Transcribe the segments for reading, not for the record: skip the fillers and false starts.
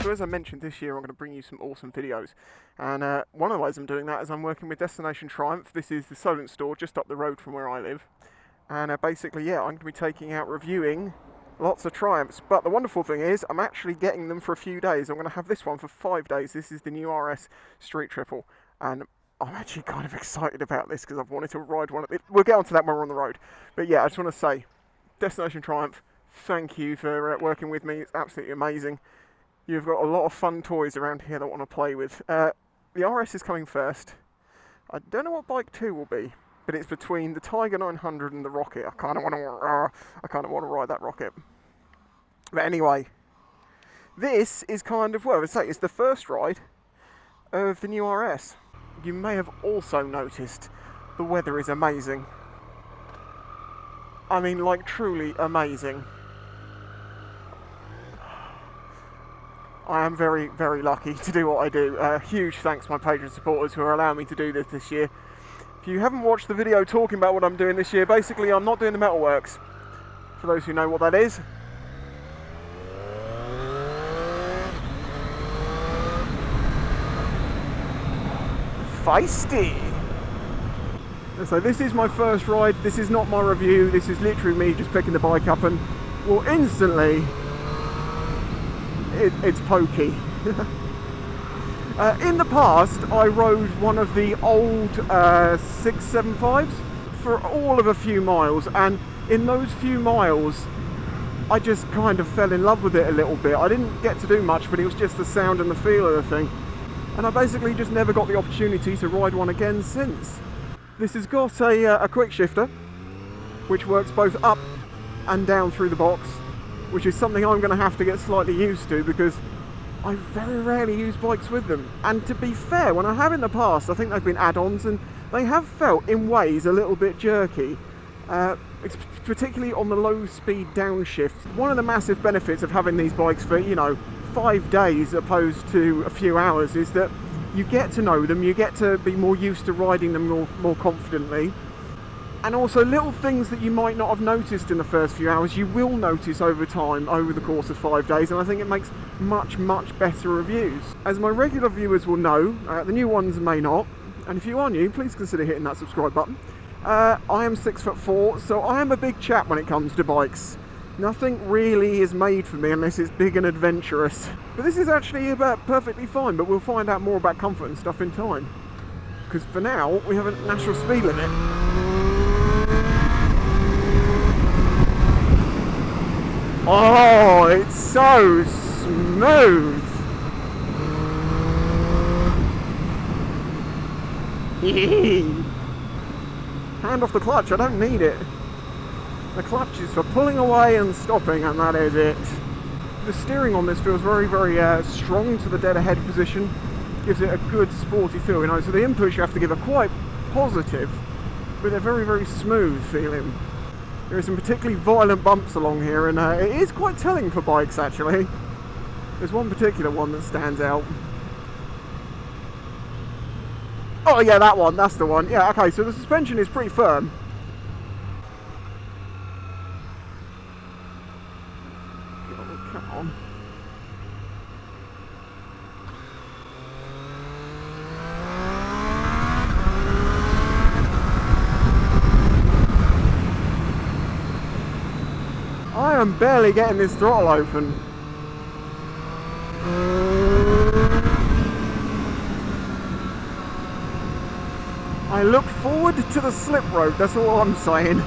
So as I mentioned, this year I'm going to bring you some awesome videos, and one of the ways I'm doing that is I'm working with Destination Triumph. This is the Solent store just up the road from where I live, and basically, yeah, I'm going to be taking out, reviewing lots of Triumphs. But the wonderful thing is I'm actually getting them for a few days. I'm going to have this one for 5 days. This is the new RS Street Triple, and I'm actually kind of excited about this because I've wanted to ride one of it. We'll get onto that when we're on the road. But yeah, I just want to say, Destination Triumph, thank you for working with me. It's absolutely amazing. You've got a lot of fun toys around here that I want to play with. The RS is coming first. I don't know what bike 2 will be, but it's between the Tiger 900 and the Rocket. I kind of want to ride that Rocket. But anyway, this is kind of, well, it's the first ride of the new RS. You may have also noticed the weather is amazing. I mean, like, truly amazing. I am very, very lucky to do what I do. Huge thanks to my patron supporters who are allowing me to do this year. If you haven't watched the video talking about what I'm doing this year, basically I'm not doing the metalworks. For those who know what that is. Feisty! So this is my first ride. This is not my review. This is literally me just picking the bike up and, well, instantly it's pokey. In the past, I rode one of the old 675s for all of a few miles, and in those few miles, I just kind of fell in love with it a little bit. I didn't get to do much, but it was just the sound and the feel of the thing. And I basically just never got the opportunity to ride one again since. This has got a quick shifter, which works both up and down through the box, which is something I'm going to have to get slightly used to because I very rarely use bikes with them. And to be fair, when I have in the past, I think they've been add-ons and they have felt in ways a little bit jerky, particularly on the low-speed downshift. One of the massive benefits of having these bikes for, 5 days opposed to a few hours is that you get to know them, you get to be more used to riding them more confidently. And also little things that you might not have noticed in the first few hours, you will notice over time, over the course of 5 days, and I think it makes much, much better reviews. As my regular viewers will know, the new ones may not, and if you are new, please consider hitting that subscribe button. I am 6'4", so I am a big chap when it comes to bikes. Nothing really is made for me unless it's big and adventurous. But this is actually perfectly fine, but we'll find out more about comfort and stuff in time. Because for now, we have a national speed limit. Oh, it's so smooth! Hand off the clutch, I don't need it. The clutch is for pulling away and stopping, and that is it. The steering on this feels very, very strong to the dead ahead position. Gives it a good sporty feel, so the inputs you have to give are quite positive, but they're very, very smooth feeling. There are some particularly violent bumps along here, and it is quite telling for bikes actually. There's one particular one that stands out. Oh yeah, that one, that's the one. Yeah, okay, so the suspension is pretty firm. Oh, come on. I am barely getting this throttle open. I look forward to the slip road, that's all I'm saying.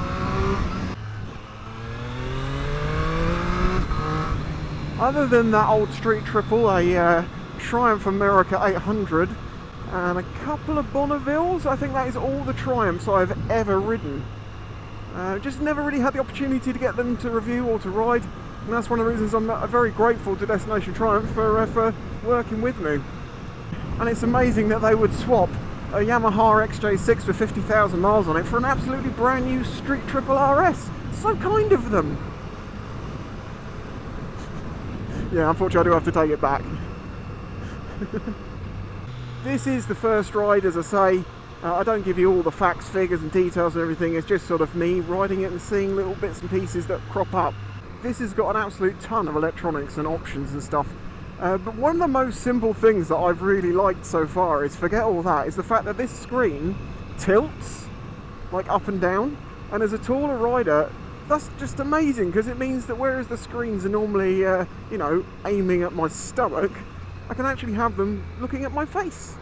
Other than that old Street Triple, a Triumph America 800 and a couple of Bonnevilles, I think that is all the Triumphs I've ever ridden. Just never really had the opportunity to get them to review or to ride, and that's one of the reasons I'm very grateful to Destination Triumph for working with me. And it's amazing that they would swap a Yamaha XJ6 with 50,000 miles on it for an absolutely brand new Street Triple RS. So kind of them. Yeah, unfortunately I do have to take it back. This is the first ride, as I say. I don't give you all the facts, figures and details and everything, it's just sort of me riding it and seeing little bits and pieces that crop up. This has got an absolute ton of electronics and options and stuff. But one of the most simple things that I've really liked so far is, forget all that, is the fact that this screen tilts like up and down, and as a taller rider that's just amazing, because it means that whereas the screens are normally you know, aiming at my stomach, I can actually have them looking at my face.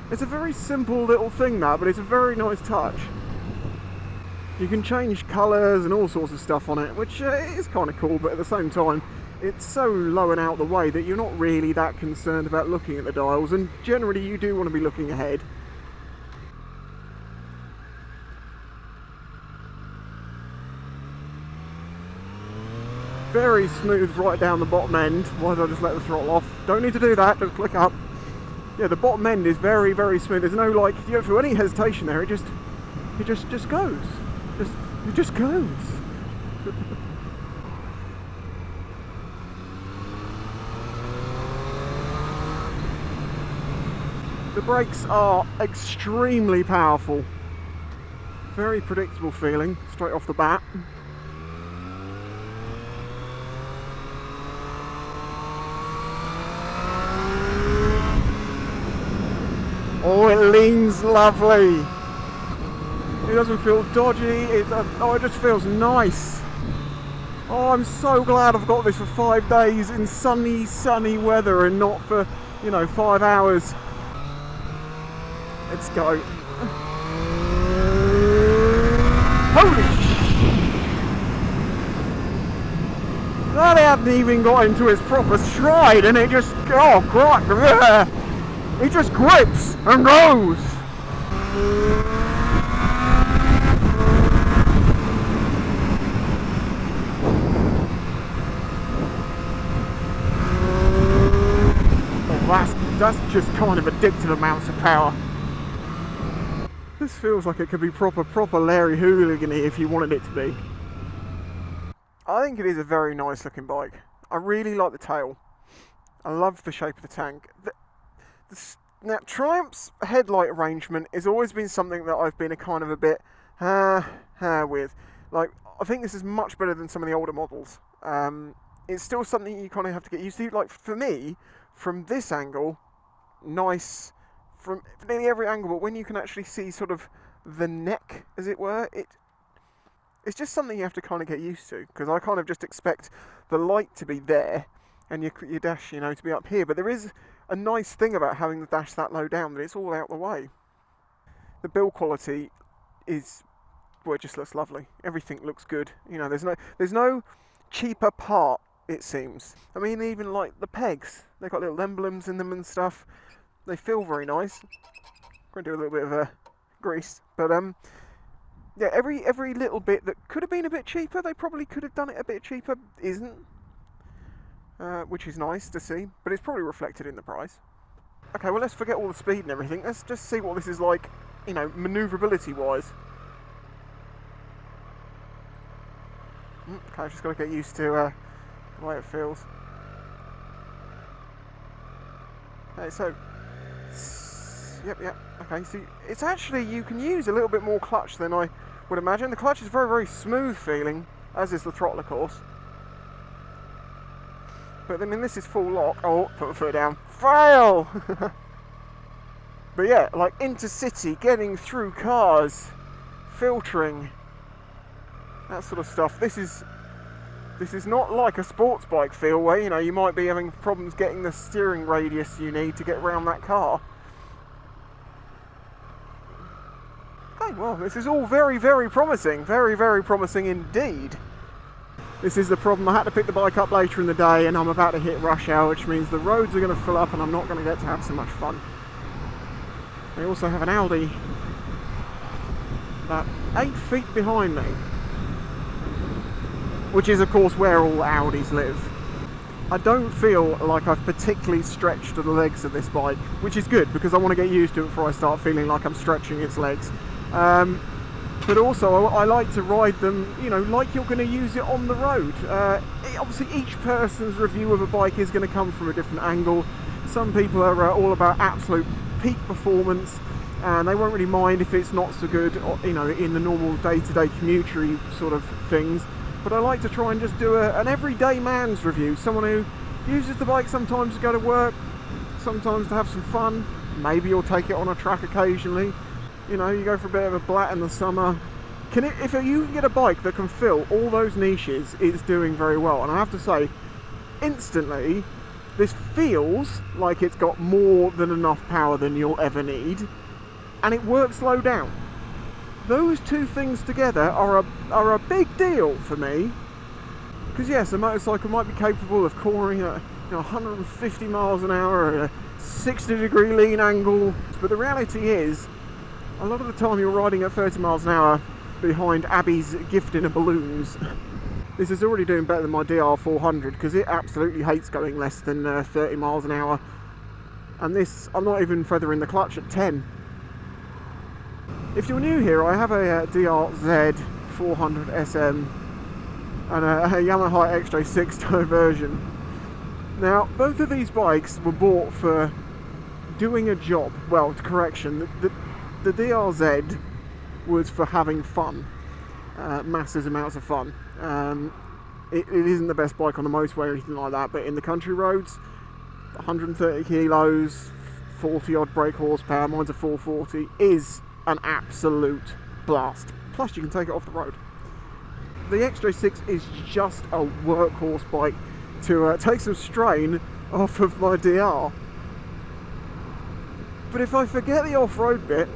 It's a very simple little thing that, but it's a very nice touch. You can change colours and all sorts of stuff on it, which is kind of cool, but at the same time it's so low and out the way that you're not really that concerned about looking at the dials, and generally you do want to be looking ahead. Very smooth right down the bottom end. Why did I just let the throttle off? Don't need to do that, just click up. Yeah, the bottom end is very, very smooth. There's no, like, you don't feel any hesitation there. It just goes. It just goes. The brakes are extremely powerful. Very predictable feeling straight off the bat. Oh, it leans lovely. It doesn't feel dodgy. It just feels nice. Oh, I'm so glad I've got this for 5 days in sunny weather and not for, you know, 5 hours. Let's go. Holy sh! That hadn't even got into its proper stride, and it just, oh god, it just grips and goes. Oh, that's just kind of addictive amounts of power. This feels like it could be proper Larry Hooligan-y if you wanted it to be. I think it is a very nice looking bike. I really like the tail. I love the shape of the tank. Now, Triumph's headlight arrangement has always been something that I've been a kind of a bit with. Like, I think this is much better than some of the older models. It's still something you kind of have to get used to. Like, for me, from this angle, nice from nearly every angle, but when you can actually see sort of the neck, as it were, it's just something you have to kind of get used to, because I kind of just expect the light to be there and your dash, you know, to be up here. But there is a nice thing about having the dash that low down, that it's all out the way. The build quality is, well, it just looks lovely. Everything looks good. You know, there's no cheaper part, it seems. I mean, even like the pegs, they've got little emblems in them and stuff. They feel very nice. I'm going to do a little bit of grease, but yeah, every little bit that could have been a bit cheaper, they probably could have done it a bit cheaper, isn't. Which is nice to see, but it's probably reflected in the price. Okay, well, let's forget all the speed and everything. Let's just see what this is like, you know, manoeuvrability-wise. Okay, I've just got to get used to the way it feels. Okay, so, yep. Okay, so it's actually, you can use a little bit more clutch than I would imagine. The clutch is very, very smooth feeling, as is the throttle, of course. But I mean, this is full lock. Oh, put my foot down. Fail! But yeah, like intercity, getting through cars, filtering, that sort of stuff. This is not like a sports bike feel where, you know, you might be having problems getting the steering radius you need to get around that car. Okay, well, this is all very, very promising. Very, very promising indeed. This is the problem. I had to pick the bike up later in the day, and I'm about to hit rush hour, which means the roads are going to fill up and I'm not going to get to have so much fun. They also have an Audi about 8 feet behind me, which is of course where all Audis live. I don't feel like I've particularly stretched the legs of this bike, which is good because I want to get used to it before I start feeling like I'm stretching its legs. But also I like to ride them, you know, like you're going to use it on the road. Obviously each person's review of a bike is going to come from a different angle. Some people are all about absolute peak performance, and they won't really mind if it's not so good, you know, in the normal day-to-day commutery sort of things. But I like to try and just do an everyday man's review, someone who uses the bike sometimes to go to work, sometimes to have some fun. Maybe you'll take it on a track occasionally. You know, you go for a bit of a blat in the summer. If you can get a bike that can fill all those niches, it's doing very well. And I have to say, instantly, this feels like it's got more than enough power than you'll ever need, and it works low down. Those two things together are a big deal for me. Because yes, a motorcycle might be capable of cornering at 150 miles an hour at a 60-degree lean angle, but the reality is, a lot of the time you're riding at 30 miles an hour behind Abby's gifting of balloons. This is already doing better than my DR400 because it absolutely hates going less than 30 miles an hour. And this, I'm not even feathering the clutch at 10. If you're new here, I have a DRZ 400 SM and a Yamaha XJ6 Diversion. Now, both of these bikes were bought for doing a job. Well, correction, the DRZ was for having fun, massive amounts of fun. It isn't the best bike on the motorway or anything like that, but in the country roads, 130 kilos, 40 odd brake horsepower, mine's a 440, is an absolute blast. Plus you can take it off the road. The XJ6 is just a workhorse bike to take some strain off of my DR. But if I forget the off-road bit,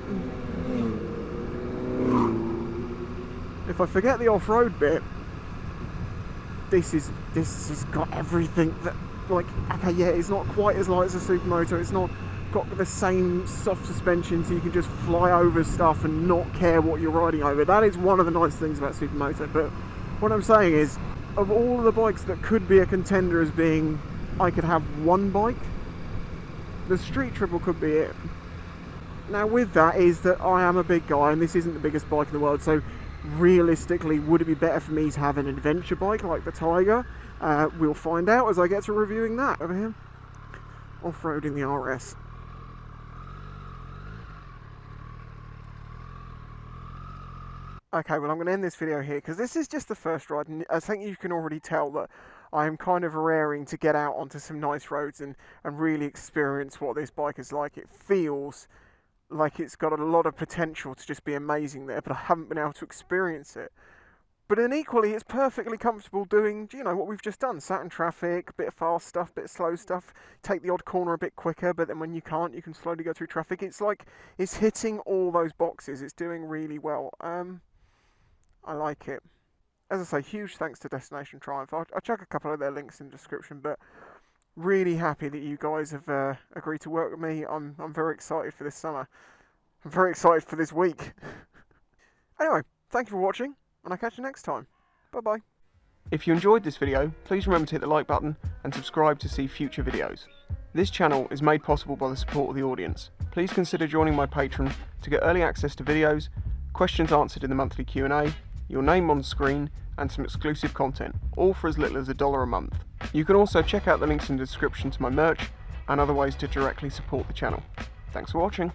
this has got everything that, like, okay, yeah, it's not quite as light as a supermoto, it's not got the same soft suspension so you can just fly over stuff and not care what you're riding over. That is one of the nice things about supermoto. But what I'm saying is, of all of the bikes that could be a contender as being, I could have one bike, the Street Triple could be it. Now with that is that I am a big guy and this isn't the biggest bike in the world, so realistically, would it be better for me to have an adventure bike like the Tiger? We'll find out as I get to reviewing that. Over here, off-roading the RS. Okay, well I'm going to end this video here because this is just the first ride, and I think you can already tell that I'm kind of raring to get out onto some nice roads and really experience what this bike is like. It feels like it's got a lot of potential to just be amazing there, but I haven't been able to experience it. But then equally, it's perfectly comfortable doing, you know, what we've just done. Sat in traffic, bit of fast stuff, bit of slow stuff, take the odd corner a bit quicker, but then when you can't, you can slowly go through traffic. It's like, it's hitting all those boxes. It's doing really well. I like it. As I say, huge thanks to Destination Triumph. I'll chuck a couple of their links in the description, but really happy that you guys have agreed to work with me. I'm very excited for this summer. I'm very excited for this week. Anyway, thank you for watching, and I'll catch you next time. Bye bye. If you enjoyed this video, please remember to hit the like button and subscribe to see future videos. This channel is made possible by the support of the audience. Please consider joining my Patreon to get early access to videos, questions answered in the monthly Q&A, your name on screen, and some exclusive content, all for as little as $1 a month. You can also check out the links in the description to my merch and other ways to directly support the channel. Thanks for watching.